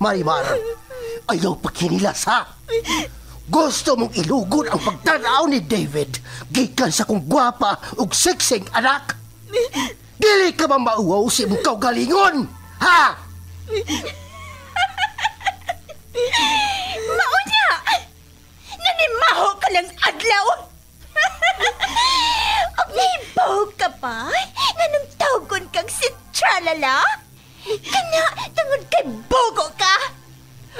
Marimar, ayaw pagkinilas ha. Gusto mong ilugod ang pagtanaw ni David gikan sa kong gwapa ug seksing anak. Dili ka ba mauwaw si mong kaugalingon, ha? Maunya! Nanimaho ka ng adlaw! Og nahibaw ka pa? Nanong tawgon kang si Tralala? Kana, tungod kay bogo ka?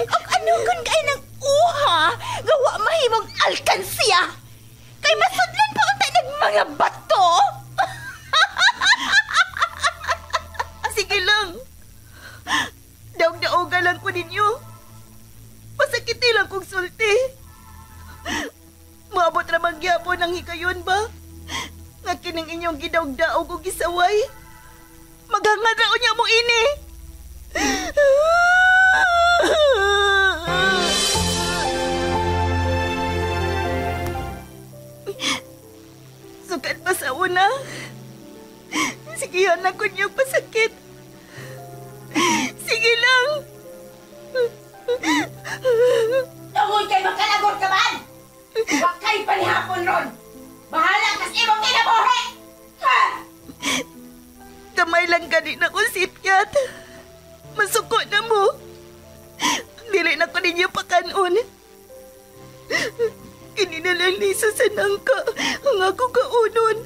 Og ano kung kay ng uha, gawa mahimong alkansiya? Kay masudlan pa unta ng mga bato? Sige lang. Daog-daoga lang ko ninyo. Masakiti lang kong sulti. Maabot ramang gyapon ang hikayon ba? Nga kining inyong gidaog-daog o gisaway. Maghangad raon niya mo ini. Sukat pa sa una. Sigihan ako niyong pasakit. Sige lang. Tungod kay makalagor ka man! Huwag kayo palihapon ron! Bahala kas imong kinabuhi! Ha! Kamay lang gani na ko sipyat. Masuko na mo. Dili na ko ninyo pakanon. Kininalang liso sa nangka ang ako kaunon.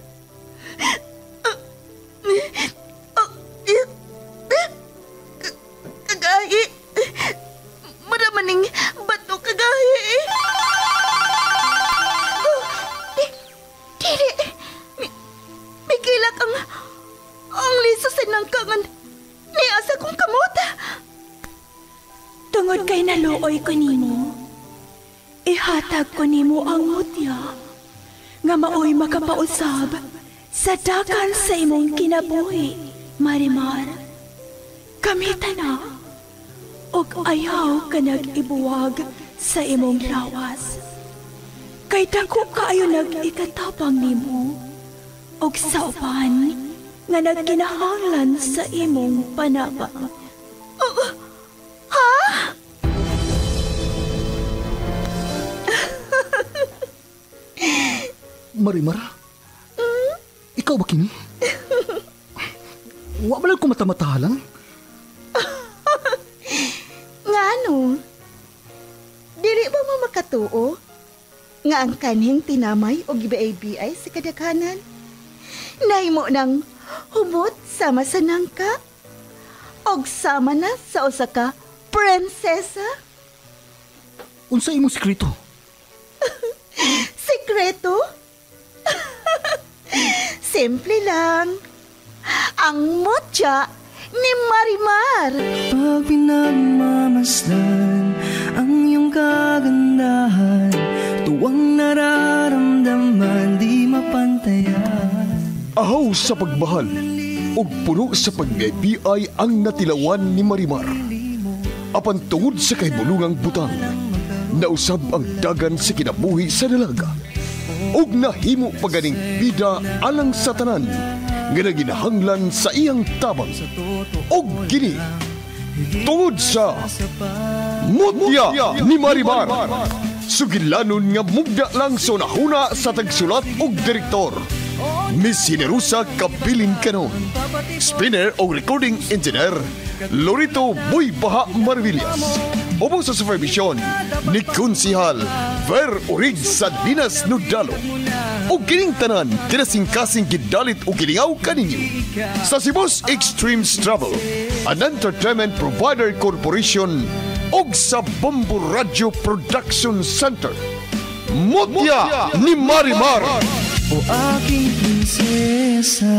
Kagahi. Maramaning bato kagahi. Dili. May kilak ang liso sa nangkangan ni asa kong kamot. Tungod kay naluoy ko nimo, ihatag ko nimo ang mutya nga maoy makapausab sa dagan sa imong kinabuhi, Marimar. Kamita na, og ayaw ka nag-ibuwag sa imong lawas. Kay dako kaayo nag-ikatabang nimo, og sa uban nga nagkinahanglan sa imong panaba. Ha? Marimar? Ikaw ba kini? Wa ba lang ko mata-matahalang? Ngano? Dili ba mo makatuo? Nga ang kanhing tinamay o gibaay-biay sa kadaghanan? Nahimo ng humot sama sa nangka? Og sama na sa usa ka prinsesa? Unsa imong sekreto? Sekreto? Simple lang. Ang mutya ni Marimar. Pag pinagmamasdan ang iyong kagandahan, tuwang nararamdaman di mapantayan. Ahaw sa pagmahal ug puno sa pag-ibig ang natilawan ni Marimar. Apan tungod sa kahibulungang butang, nausab ang dagan sa kinabuhi sa dalaga. Ug nahimo paganing bida alang sa tanan nga naginahanglan sa iyang tabang. Og kini tungod sa mutya ni Marimar, sugilanon nga mugda lang sa nahuna sa tagsulat og direktor. Miss Generosa Kabilin Canon. Spinner o recording engineer Lorito Boy Baha Marvillas. Opo sa supervision ni Konsihal Ver Urig sa Dinas Nudalo. O kining tanan kinasing-kasing gidalit o gilingaw kaninyo sa Cebu's Extreme Travel, an entertainment provider corporation og sa Bombo Radio Production Center. Mutya ni Marimar. O aking prinsesa.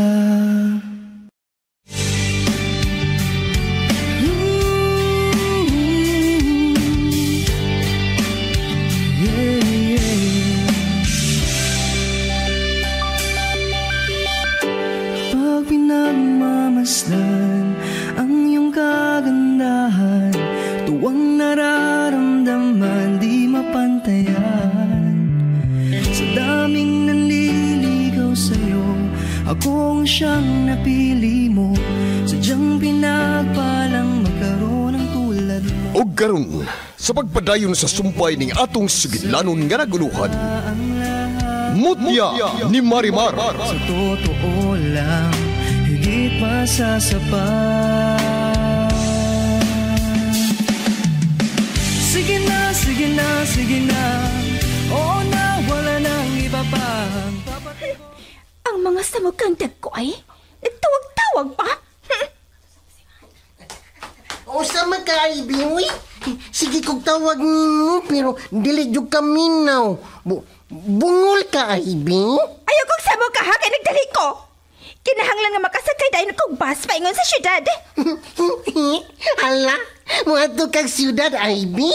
Pag pinagmamasdan ang iyong kagandahan, tuwang nararamdaman di mapantayan. Sa daming nanliligaw sa'yo, akong siyang napili mo. Sadyang pinagpalang magkaroon ng tulad mo. Og karon sa pagpadayon sa sumpay ning atong sugidlanon nga naguluhan. Mutya ni Marimar. Sa totoo lang, higit masasapat. Sige na, sige na, sige na. Oo na, wala nang iba pa. Ang mga samukang dagko ay nagtawag-tawag pa. O sa magkaibi, uy. Sige kong tawag nimo, pero dili jud kami now. Bungol ka, Ivy? Ayaw kong sabog ka ha, kaya nagdali ko. Kinahanglan nga makasakay dahil kong bus paingon sa syudad. Hala, muadto kag siyudad, Ivy?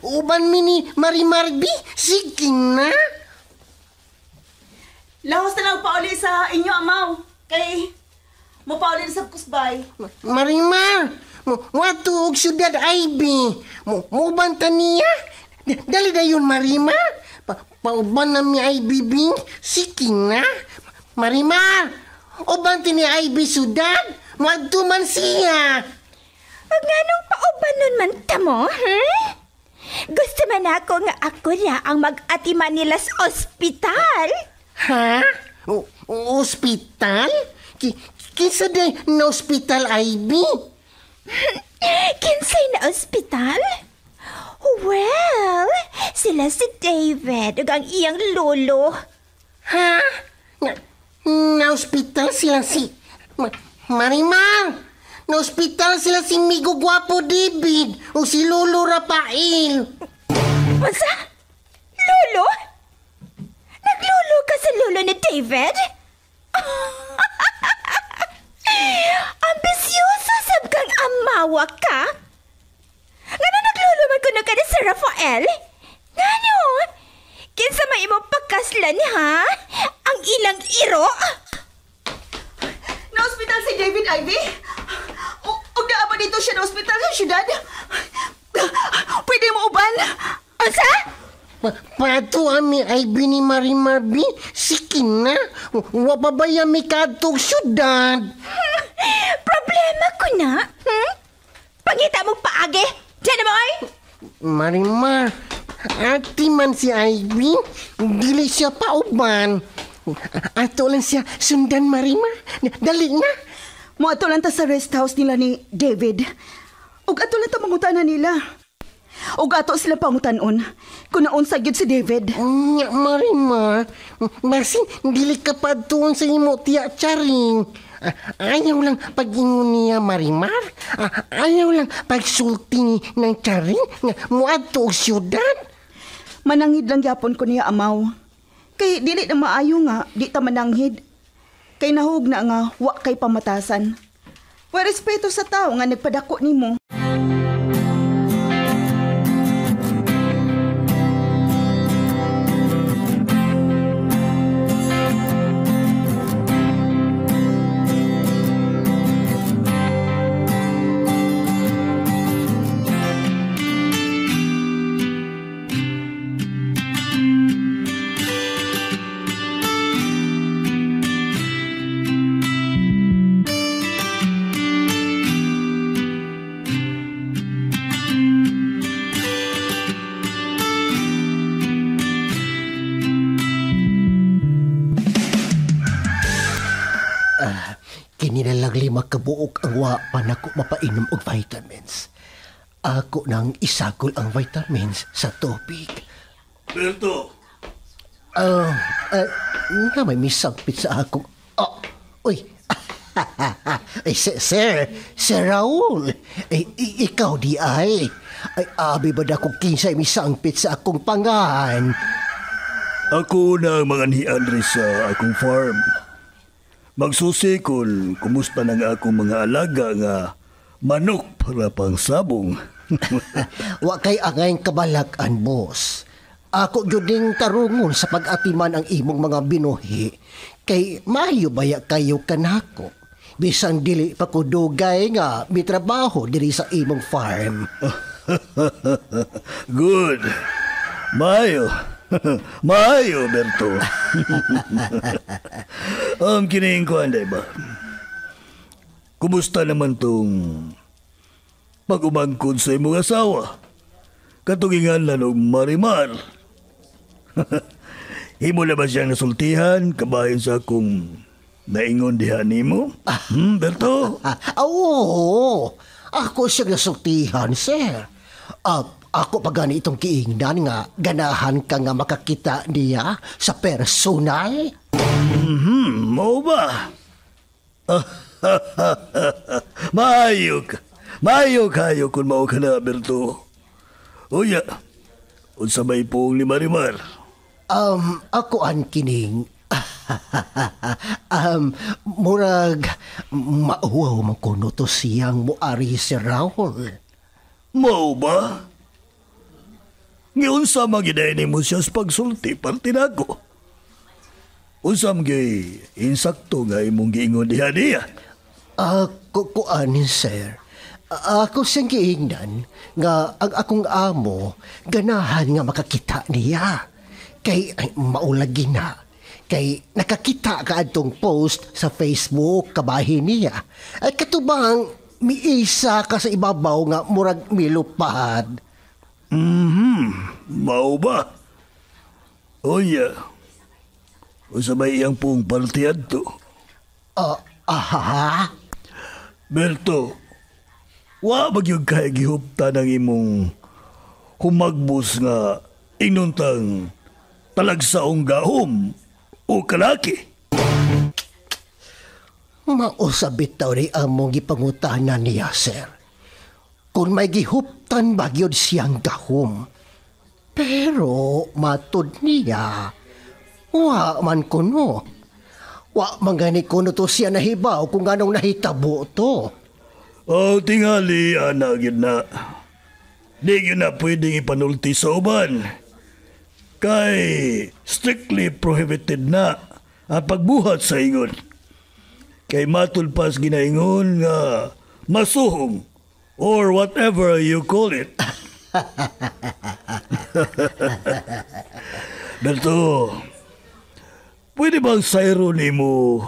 Uban mi ni Marimar B. Sige na. Lahos na lang pauli sa inyo, amaw. Kay, mo pauli sa kusbay. Marimar, muadto og siyudad, Ivy. Muban ta niya. Dali dayon, Marimar. Pauban na mi Ivy Bing. Sige na. Marimar, uban ti ni Ivy siyudad. Muadto man siya. O nga nung pauban nun man ta mo, Gusto man ako nga ako na ang mag-atiman nila sa ospital. Ha? Ospital? Kinsa day na ospital, Ivy? Kinsay na ospital? Well, sila si David ug ang iyang lolo. Ha? Na ospital sila si... Marimar! Na ospital sila si Migo Guapo David o si Lolo Rafael. Masa? Lolo? Naglolo ka sa lolo ni David? Ambisyoso sab kang amawa ka? Nga na naglolo man kuno ka ni Sir Rafael? Ngano? Kinsa may imong pagkaslan ha? Ang ilang iro? Na-hospital si David, Ivy? Huwag na ba dito siya na-hospital sa syudad? Pwede mo uban? Unsa? Pato ami Ivy ni Marimar B. Sige na. Wapabaya mi kadtog syudad. Problema ko na. Pangita mong paagi. Diyan na mo ay? Marimar, ati man si Ivy. Dili siya pauban. Ato lang siya sundan, Marimar. Dali na. Mo ato lang ta sa rest house nila ni David. Ug ato lang ta mangutanan nila. Ug ato sila pangutanon kung naunsa gyud si David. Nya, Marimar. Masin, dili ka pa doon sa imo tiya Charing. Ayaw lang pag-ingon niya, Marimar. Ayaw lang pagsulti ng Charing nga muadto og syudad. Mananghid lang gyapon ko niya, amaw. Kay dili na maayo nga, di ta mananghid. Kay nahug na nga, wa kay pamatasan. Wa respeto sa tao nga nagpadako nimo. Kinilalang 5 kabuok ang wa pa nako mapainom og vitamins. Ako nang isagol ang vitamins sa tubig. Berto! Nga may misagpit sa akong... Oh, uy! Ay, Sir Raul! Ay, ikaw di ay. Ay, abi ba na kung kinsay misangpit sa akong pangan? Ako na ang mga ni-Andre sa akong farm. Magsusi kung kumusta na nga akong mga alaga nga manok para pang sabong. Wa kay angay kabalakan, boss. Ako gyuding tarungon sa pag-atiman ang imong mga binuhi. Kay maayo baya kayo kanako. Bisan dili pa ko dugay nga mitrabaho diri sa imong farm. Good. Maayo. Maayo, Berto. Kining ko, anday ba? Kumusta naman tong pag-umangkon sa imong asawa. Katugingan lang og Marimar. Himo na ba siyang nasultihan kabahin sa akong naingon diha nimo? Berto? Oo, ako siya nasultihan, sir. Ako pa gani itong kiingnan nga ganahan ka nga makakita niya sa personal. Mo ba? Maayo kayo kung mao ka na, Berto. Uya, unsa may pong ni Marimar? Ako an kining. Murag mauwaw man kuno to siyang muari si Raul. Mao ba? Unsa magiday nimo siya sa pagsulti parte nako? Unsam gay insakto nga imong giingon diha? Kuanin, sir. Ako siyang giingnan nga ang akong amo ganahan nga makakita niya. Kay maulagi na. Kay nakakita ka adtong post sa Facebook kabahin niya. Ay katubang miisa ka sa ibabaw nga murag milupad. Mao ba? Oya. Usa ba iyang pong partiad to? Berto, wa bagyog kay gihupta ng imong humagbos nga inuntang talagsaong gahom o kalaki. Mausabit daw rin ang mong gipangutanan niya, sir. Kung may gihuptan bagyod siyang gahom. Pero matud niya, wa man kuno. Wa man gani kuno to siya nahibaw kung anong nahitabo to. Tingali, anagid na. Di yun na pwedeng ipanulti sa uban. Kay strictly prohibited na ang pagbuhat sa ingon. Kay matulpas ginaingon nga masuhong or whatever you call it. Berto, pwede bang sayro nimo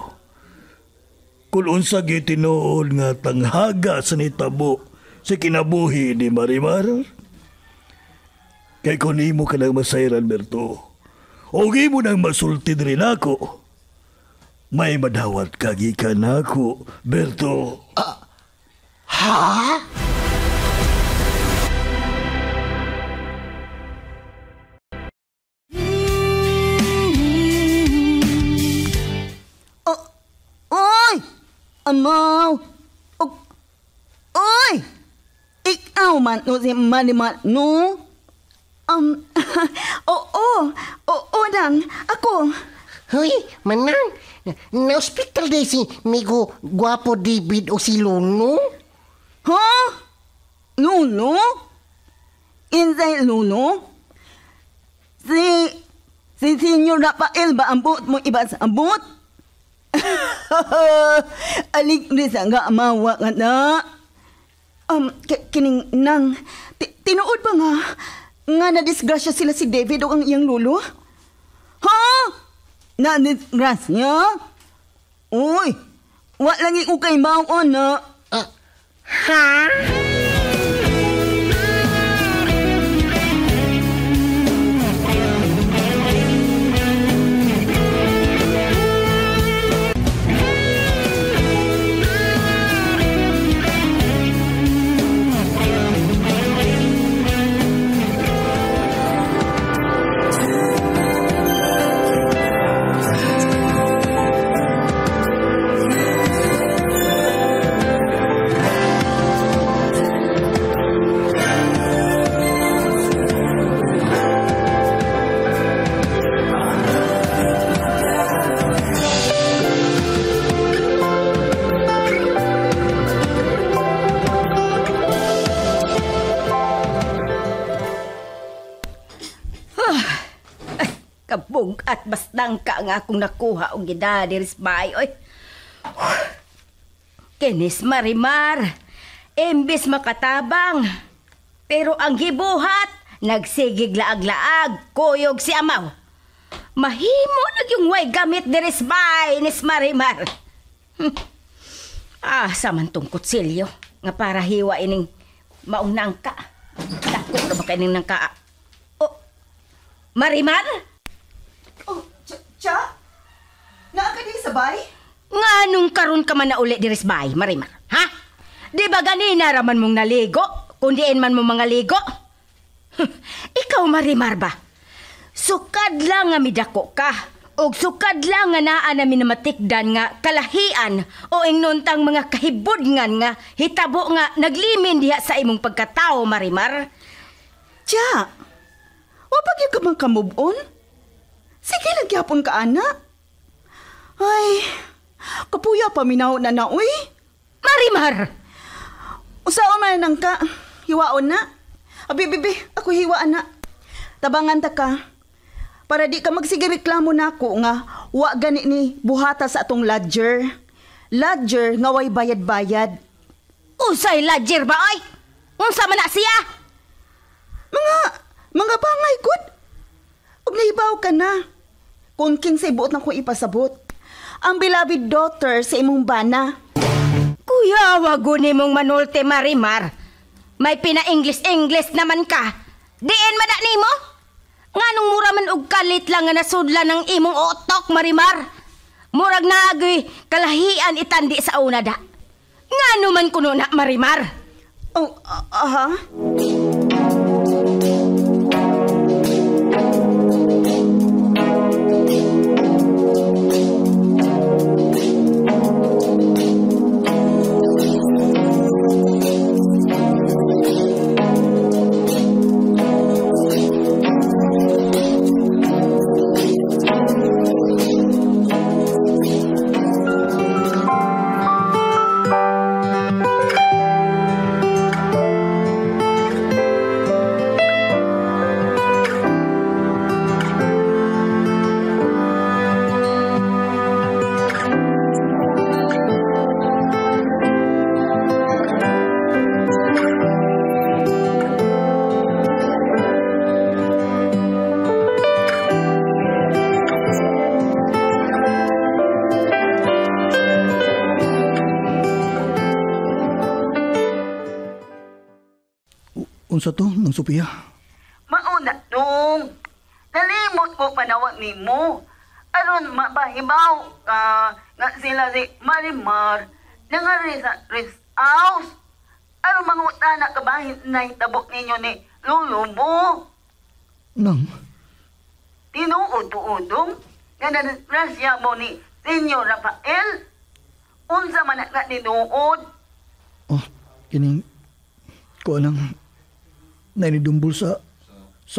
kung unsa gitinuod nga tanghaga sa nitabo sa kinabuhi ni Marimar? Kay kung imo ka lang masayran, Berto, o imo nang masultid rin ako, may madawat kagikan ako, Berto. Ha? Oy! Amaw! Oy! Ikaw man no si Marimar, no? Oo nang, ako. Hoy, manang, na-hospital din si Migo Guapo David o si Luno? Ha? Luno? Insay Luno? Si Senior Rafael ba ang buot mo iba sa abot? Alik rin sa nga amawa nga na. Kining nang, tinuod ba nga na-disgrasya sila si David o ang iyang lolo? Ha? Na-disgrasya? Uy, wala lang yung ukay maon na. Ha? Kabog at bastang ka nga akong nakuha o gidadiris bay. Oy. Kinis Marimar, imbis makatabang. Pero ang gibuhat, nagsigig laag-laag, kuyog si amaw. Mahimo na yung way gamit diris bay, Nis Marimar. Saman tong kutsilyo, nga para hiwa ining Maunang ka. Dako na ba kayo ng ka? Oh, Marimar? Oh, Cha? Naa ka di sabay? Nga anong karon ka man na uli diris bay, Marimar? Ha? Di ba ganina raman mong naligo? Kundiin man mo mga ligo? Ikaw, Marimar ba? Sukad lang nga midako ka. O sukad lang nga naa namin na matikdan nga kalahian o ingnontang mga kahibudngan nga hitabo nga naglimin diha sa imong pagkatao, Marimar. Cha, wapag yung ka man ka-move on? Sige lang yapon ka, ana. Ay, kapuya pa minaw na na, uy. Marimar! Usaon man nang ka, hiwaon na. Bibi, ako hiwaan na. Tabangan ta ka. Para di ka magsigireklamo na ako nga, wa gani ni buhata sa atong lodger. Lodger nga way bayad-bayad. Usay lodger ba, oy? Unsa man na siya? Mga bangay, good. Huwag nahibaw ka na. Kung kinsay buot na kong ipasabot. Ang beloved daughter sa imong bana. Kuya, wago ni mong manulte, Marimar. May pina-English naman ka. Diin mada ni mo? Nga nung mura man og kalit lang nga nasudla ng imong otok, Marimar. Murag naagoy kalahian itandi sa una da. Nga naman kuno na, Marimar. Oh, aha. Unsa to, Nang Sophia? Mauna dong. Nalimot ko panawag ni mo. Aron mapahibaw nga sila si Marimar nangari sa rest house. Aron mangutana ka ba na hitabok ninyo ni Lolo mo? Nang? Tinuod-udong nga nadisgrasya mo ni Senyor Rafael. Unsa man na tinuod? Oh, kining ko lang nainidumbol sa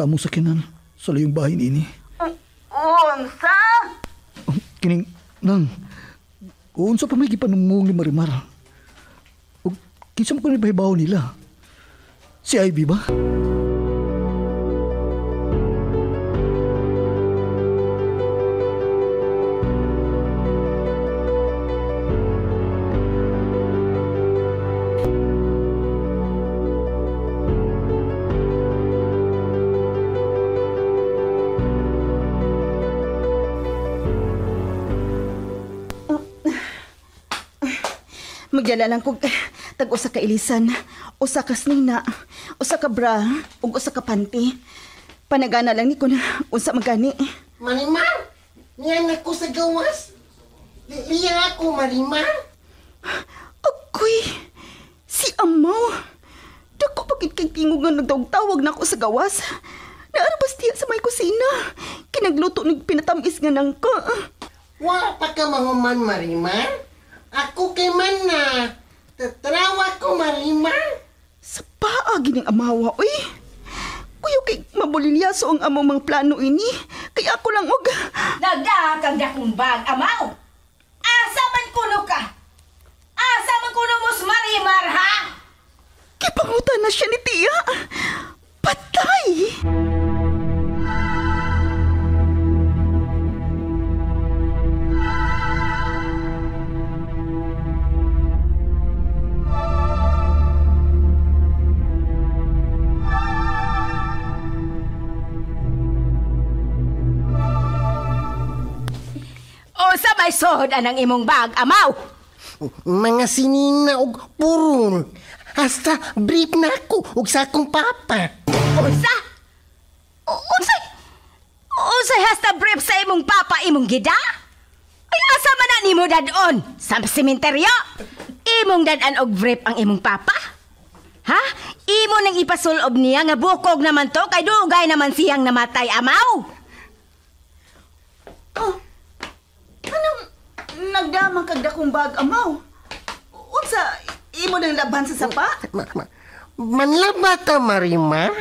among sakinan sa layong bahin ini. Unsa? Oh, kining nang unsa pa may gipanumong ni Marimar? O kinsa mo ko ni pahibaw nila? Si Ivy ba? Magyala lang kog tag-usa ka ilisan, usa ka snina, usa ka bra, ug usa ka panty. Panagana lang ni kun unsa magani. Marimar, niyan ako sa gawas. Liya ako, Marimar. Agoy, si Amaw. Dako bakit kay tingog nga nagtawag na ako sa gawas. Naarabas diya sa may kusina. Kinagluto nig pinatamis nga nang ka. Wa pa ka mahuman, Marimar. Ako kay man na. Tatrawa ko, Marimar. Sa paa gining amawa, uy. Kuyo kay mabulilyaso ang among mga plano ini. Kaya ako lang og... Nagdakang dakong bag, Amaw. Asa man kuno ka? Asa man kuno mo si Marimar, ha? Kipangutan na siya ni Tia. Patay! Sa may sohod anang imong bag, Amaw. Mga sinina og purol. hasta brief na ako ug sa akong papa. Unsa? Unsay hasta brief sa imong papa imong gida? Ay asa man na nimo dadon? Sa sementeryo? Imong dadan og brief ang imong papa? Ha? Imo nang ipasulob niya nga bukog naman to kay dugay naman siyang namatay amaw. Oh, anong nagdamang kag dakong bag amaw? Unsa imo nang laban sa sapa? Manlaba ta, Marimar?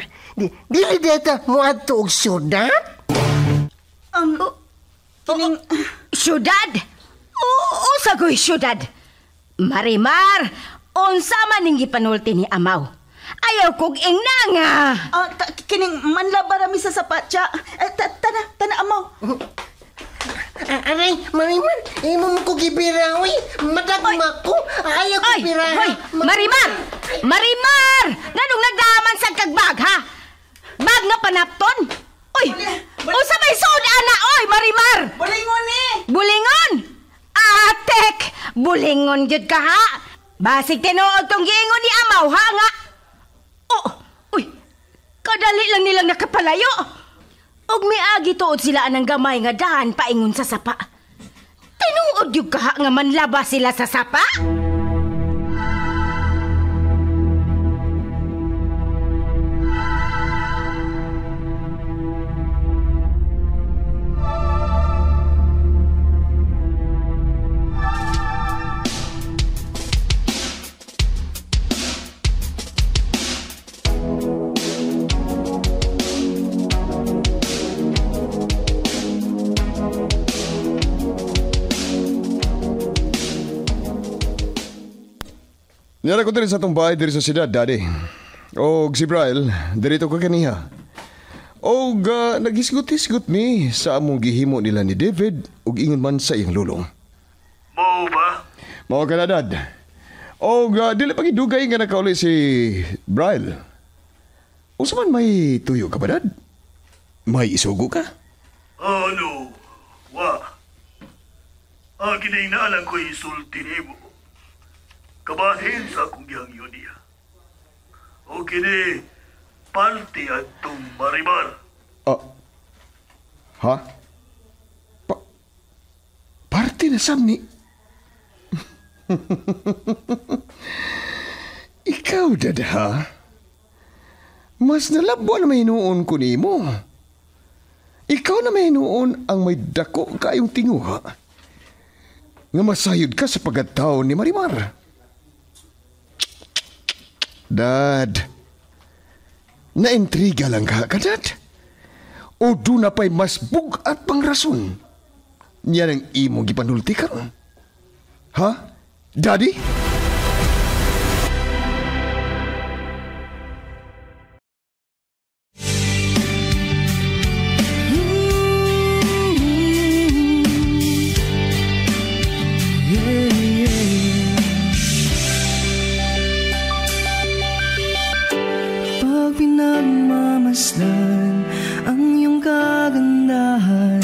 Dili data mo adto og syudad? Kining... Syudad? Unsa goy syudad? Marimar, unsa man ning gipanulti ni amaw? Ayaw kog ingna nga. Kining manlaba rami sa sapatya. Tana amaw. Aray, Marimar, imo mo ko gibirawi. Madagma ko. Ayaw ko biraha. Hoy, Marimar! Marimar! Nanong nagdaman sa kagbag, ha? Bag nga panapton? Uy! Unsa may suod, ana? Oy, Marimar! Bulingon ni! Bulingon? Atek! Bulingon jud ka, ha? Basig tinuod tong giingon ni amaw, ha nga? Oh! Uy! Kadali lang nilang nakapalayo. Og miagi tuod sila anang gamay nga dahan paingon sa sapa. Tinuod yung kaha nga manlaba sila sa sapa? Niyara ko din sa itong bahay diri sa siyudad, Daddy. O si Brian, dito ka kaniha. O nagisgot-isgot mi sa among gihimo nila ni David ug ingon man sa iyang lulong. Mao ba? Mao ka na, Dad. O dili pa gidugay nga nakauli si Brian. O man may tuyo ka ba, Dad? May isugo ka? Ano? Wa. Akin ay naalang ko isulti nimo. Kabahin sa akong gihangyo niya. O kini, palti at itong Marimar. Ha? Party na sam ni... Ikaw, Dad, ha? Mas nalabo na may hinuon ko ni mo. Ikaw na may hinuon ang may dako kayong tinguha. Nga masayod ka sa pagkataon ni Marimar. Dad, naintriga lang ka, Dad? O doon na pa'y mas bugat pang rason? Yan ang imong gipanulti karon. Ha? Daddy? Pinagmamasdan ang iyong kagandahan,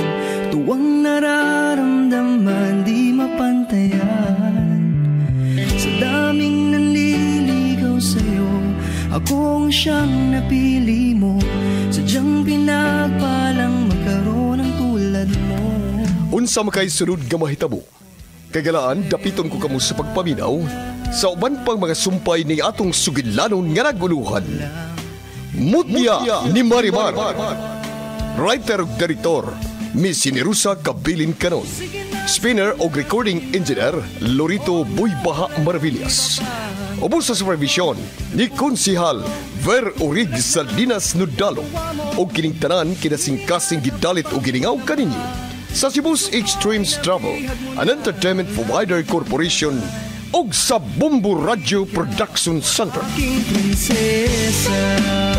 tuwang nararamdaman di mapantayan. Sa daming nanliligaw sa'yo, akong siyang napili mo. Sadyang pinagpalang magkaroon ng tulad mo. Unsa makay sunod nga mahitabo? Kagalaan, dapiton ko kamo sa pagpaminaw sa uban pang mga sumpay ni atong sugilanon nga naguluhan. Mutya ni Marimar. Writer ug Director, Miss Sinerusa Kabilin Canon. Spinner o recording engineer, Lorito Buybaha Maravillas. Ubos sa supervision ni Konsihal Ver Orig Salinas Nudalo. O kining tanan kinasingkasing gidalit o giningaw kaninyo sa Cebu's Extremes Travel, an entertainment provider corporation og sa Bombo Radio Production Center. King Prinsesa.